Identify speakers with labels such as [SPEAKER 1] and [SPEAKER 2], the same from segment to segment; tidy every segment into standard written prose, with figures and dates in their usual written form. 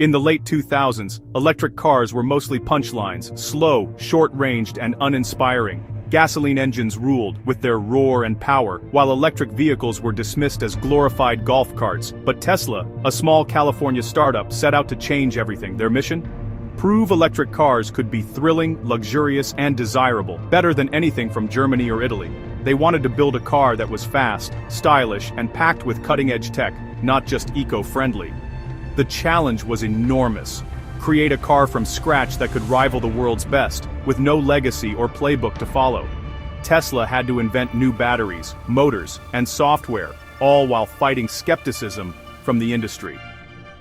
[SPEAKER 1] In the late 2000s, electric cars were mostly punchlines, slow, short-ranged, and uninspiring. Gasoline engines ruled, with their roar and power, while electric vehicles were dismissed as glorified golf carts. But Tesla, a small California startup, set out to change everything. Their mission? Prove electric cars could be thrilling, luxurious, and desirable, better than anything from Germany or Italy. They wanted to build a car that was fast, stylish, and packed with cutting-edge tech, not just eco-friendly. The challenge was enormous. Create a car from scratch that could rival the world's best, with no legacy or playbook to follow. Tesla had to invent new batteries, motors, and software, all while fighting skepticism from the industry.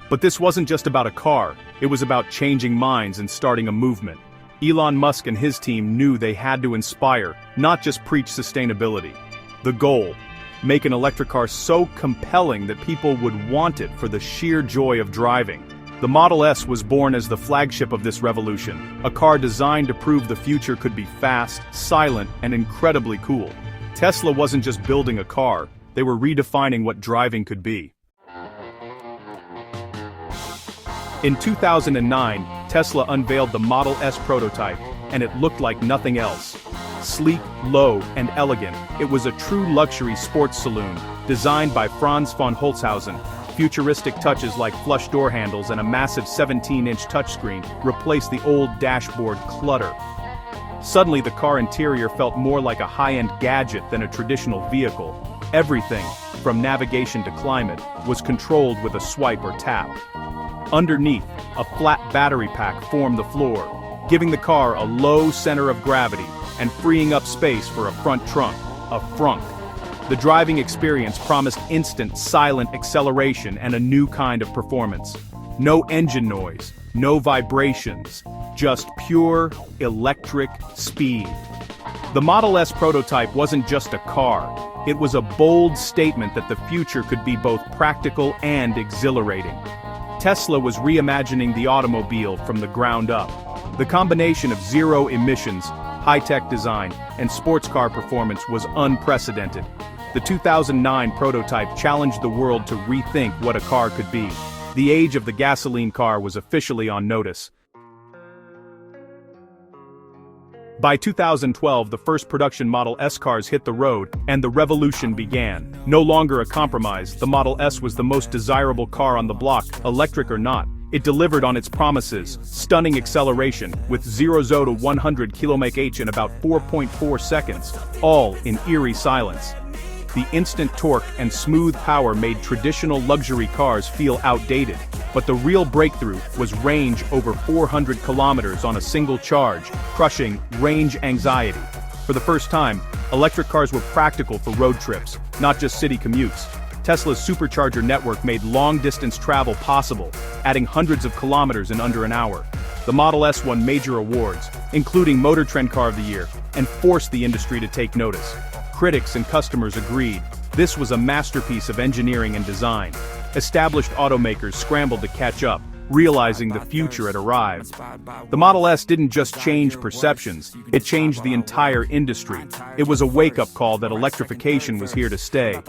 [SPEAKER 1] But this wasn't just about a car, it was about changing minds and starting a movement. Elon Musk and his team knew they had to inspire, not just preach sustainability. The goal: make an electric car so compelling that people would want it for the sheer joy of driving. The Model S was born as the flagship of this revolution, a car designed to prove the future could be fast, silent, and incredibly cool. Tesla wasn't just building a car, they were redefining what driving could be. In 2009, Tesla unveiled the Model S prototype, and it looked like nothing else. Sleek, low, and elegant, it was a true luxury sports saloon, designed by Franz von Holzhausen. Futuristic touches like flush door handles and a massive 17-inch touchscreen replaced the old dashboard clutter. Suddenly the car interior felt more like a high-end gadget than a traditional vehicle. Everything, from navigation to climate, was controlled with a swipe or tap. Underneath, a flat battery pack formed the floor, giving the car a low center of gravity and freeing up space for a front trunk, a frunk. The driving experience promised instant, silent acceleration and a new kind of performance. No engine noise, no vibrations, just pure, electric speed. The Model S prototype wasn't just a car, it was a bold statement that the future could be both practical and exhilarating. Tesla was reimagining the automobile from the ground up. The combination of zero emissions, high-tech design, and sports car performance was unprecedented. The 2009 prototype challenged the world to rethink what a car could be. The age of the gasoline car was officially on notice. By 2012, the first production Model S cars hit the road, and the revolution began. No longer a compromise, the Model S was the most desirable car on the block, electric or not. It delivered on its promises: stunning acceleration, with 0 to 100 km/h in about 4.4 seconds, all in eerie silence. The instant torque and smooth power made traditional luxury cars feel outdated, but the real breakthrough was range over 400 kilometers on a single charge, crushing range anxiety. For the first time, electric cars were practical for road trips, not just city commutes. Tesla's supercharger network made long-distance travel possible, adding hundreds of kilometers in under an hour. The Model S won major awards, including Motor Trend Car of the Year, and forced the industry to take notice. Critics and customers agreed. This was a masterpiece of engineering and design. Established automakers scrambled to catch up, realizing the future had arrived. The Model S didn't just change perceptions, it changed the entire industry. It was a wake-up call that electrification was here to stay.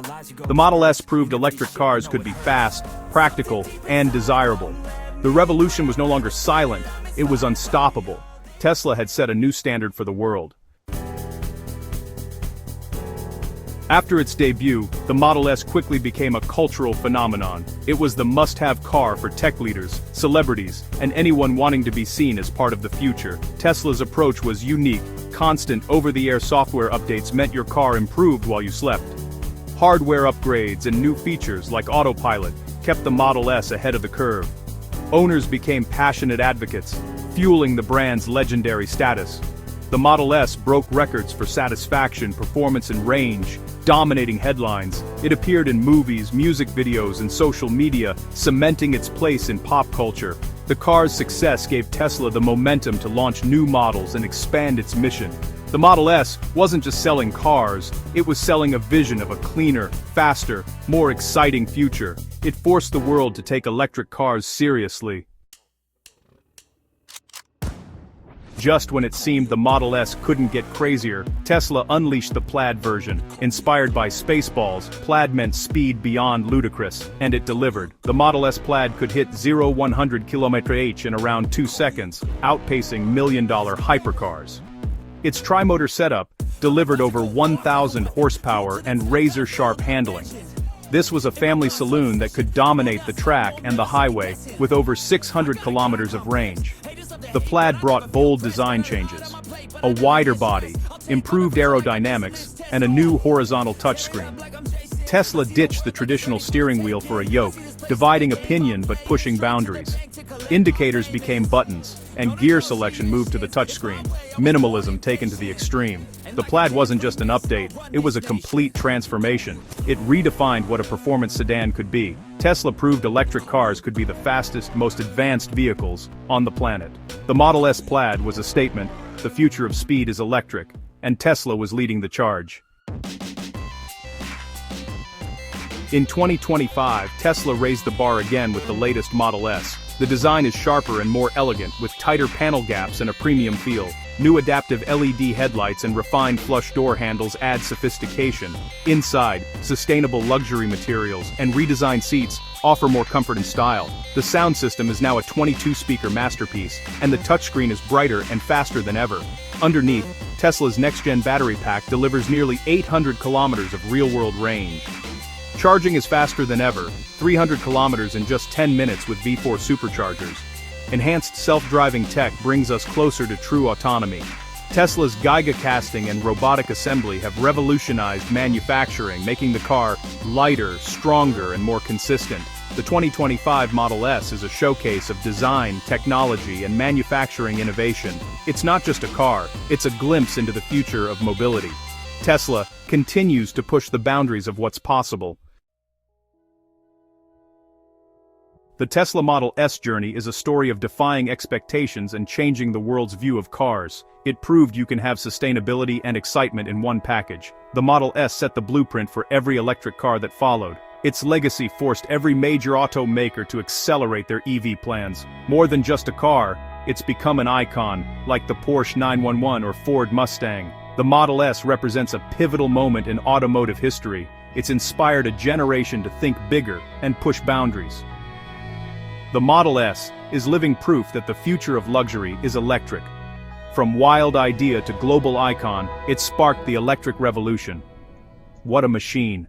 [SPEAKER 1] The Model S proved electric cars could be fast, practical, and desirable. The revolution was no longer silent, it was unstoppable. Tesla had set a new standard for the world. After its debut, the Model S quickly became a cultural phenomenon. It was the must-have car for tech leaders, celebrities, and anyone wanting to be seen as part of the future. Tesla's approach was unique. Constant over-the-air software updates meant your car improved while you slept. Hardware upgrades and new features like autopilot kept the Model S ahead of the curve. Owners became passionate advocates, fueling the brand's legendary status. The Model S broke records for satisfaction, performance, and range, dominating headlines. It appeared in movies, music videos, and social media, cementing its place in pop culture. The car's success gave Tesla the momentum to launch new models and expand its mission. The Model S wasn't just selling cars, it was selling a vision of a cleaner, faster, more exciting future. It forced the world to take electric cars seriously. Just when it seemed the Model S couldn't get crazier, Tesla unleashed the Plaid version. Inspired by Spaceballs, Plaid meant speed beyond ludicrous, and it delivered. The Model S Plaid could hit 0-100 km/h in around 2 seconds, outpacing million-dollar hypercars. Its tri-motor setup delivered over 1,000 horsepower and razor-sharp handling. This was a family saloon that could dominate the track and the highway, with over 600 kilometers of range. The Plaid brought bold design changes: a wider body, improved aerodynamics, and a new horizontal touchscreen. Tesla ditched the traditional steering wheel for a yoke, dividing opinion but pushing boundaries. Indicators became buttons, and gear selection moved to the touchscreen, minimalism taken to the extreme. The Plaid wasn't just an update, it was a complete transformation. It redefined what a performance sedan could be. Tesla proved electric cars could be the fastest, most advanced vehicles on the planet. The Model S Plaid was a statement: the future of speed is electric, and Tesla was leading the charge. In 2025, Tesla raised the bar again with the latest Model S. The design is sharper and more elegant, with tighter panel gaps and a premium feel. New adaptive LED headlights and refined flush door handles add sophistication. Inside, sustainable luxury materials and redesigned seats offer more comfort and style. The sound system is now a 22-speaker masterpiece, and the touchscreen is brighter and faster than ever. Underneath, Tesla's next-gen battery pack delivers nearly 800 kilometers of real-world range. Charging is faster than ever, 300 kilometers in just 10 minutes with V4 superchargers. Enhanced self-driving tech brings us closer to true autonomy. Tesla's Giga casting and robotic assembly have revolutionized manufacturing, making the car lighter, stronger, and more consistent. The 2025 Model S is a showcase of design, technology, and manufacturing innovation. It's not just a car, it's a glimpse into the future of mobility. Tesla continues to push the boundaries of what's possible. The Tesla Model S journey is a story of defying expectations and changing the world's view of cars. It proved you can have sustainability and excitement in one package. The Model S set the blueprint for every electric car that followed. Its legacy forced every major automaker to accelerate their EV plans. More than just a car, it's become an icon, like the Porsche 911 or Ford Mustang. The Model S represents a pivotal moment in automotive history. It's inspired a generation to think bigger and push boundaries. The Model S is living proof that the future of luxury is electric. From wild idea to global icon, it sparked the electric revolution. What a machine!